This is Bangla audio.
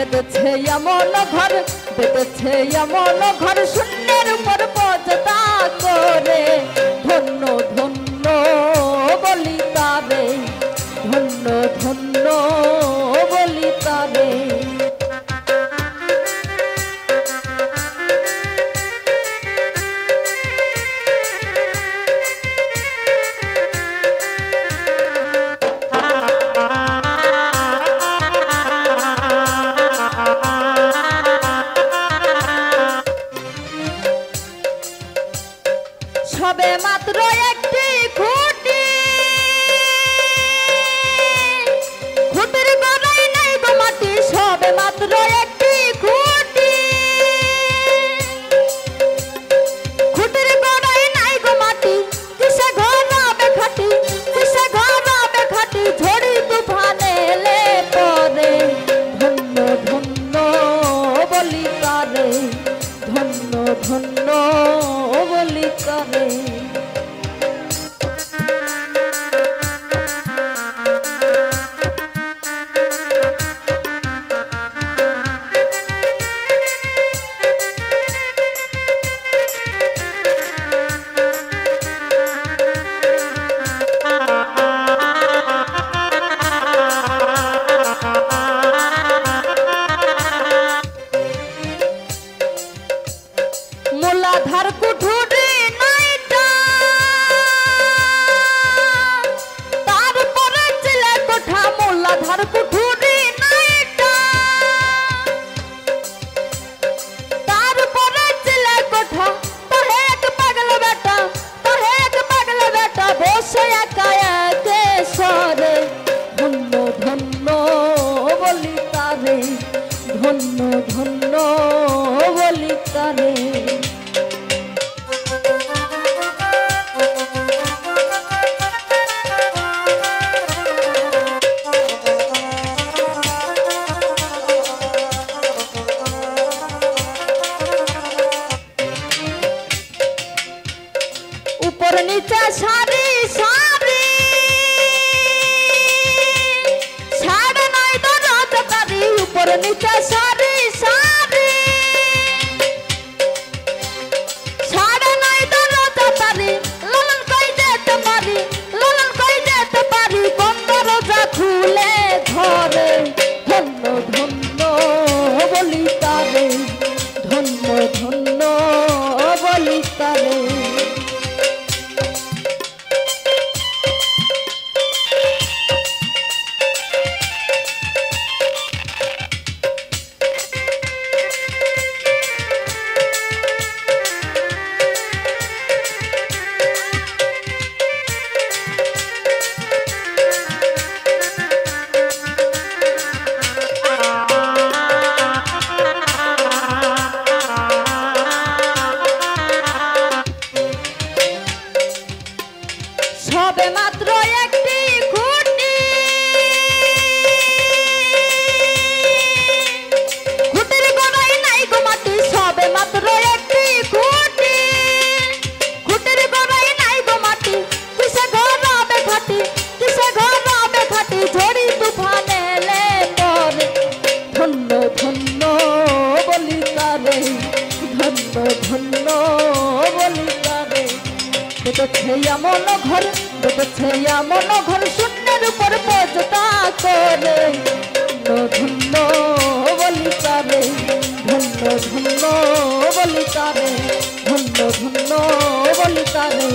বেঁধেছে এমন ঘর, বেঁধেছে এমন ঘর শূন্যের উপর পজতা করে। ধন্য ধন্য বলি তারে, ধন্য ধন্য বলি তারে। সবে মাত্র একটি খুঁটি, খুঁটির গড়াই নাই গো মাটি। সবে মাত্র একটি খুঁটি, খুঁটির গড়াই নাই গো মাটি। কিসে ঘরাবে খাটি, কিসে ঘরাবে খাটি, ঝড়ি তুফানে এলে পরে। ধন্য ধন্য বলি তারে, ধন্য ধন্য বলি তারে। মূলাধার কুঠুরি নাইটা, তারপরে চিলে কোঠা। মূলাধার কুঠুরি নাইটা, তারপরে চিলে কোঠা। তাহে এক পাগল বেটা, তাহে এক পাগল বেটা, বসে একা একে সরে। ধন্য ধন্য বলি তারে, ধন্য ধন্য বলি তারে। উপর নিচে সারি সারি, সাড়ে নয় দরজ তারি। উপর নিচে সারি সারি, সাড়ে নয় দরজ তারি। লালন কই যেতে পারি, লালন কই যেতে পারি, কোন দরজা খুলে ধরে। ধন্য ধন্য বলি তারে, ধন্য ধন্য বলি তারে। সবে মাত্র একটি খুঁটি, খুঁটির গড়াই নাই গো মাটি। সবে মাত্র একটি খুঁটি, খুঁটির গড়াই নাই গো মাটি। কিসে ঘরাবে খাটি, কিসে ঘরাবে খাটি, ঝড়ি তুফানে এলে পরে। ধন্য ধন্য বলি তারে, ধন্য ধন্য বলি তারে। বেঁধেছে এমন ঘর, বেঁধেছে এমন ঘর শূন্যের উপর পজতা করে। ধন্য বলি তারে, ধন্য ধন্য বলি তারে, ধন্য ধন্য বলি তারে।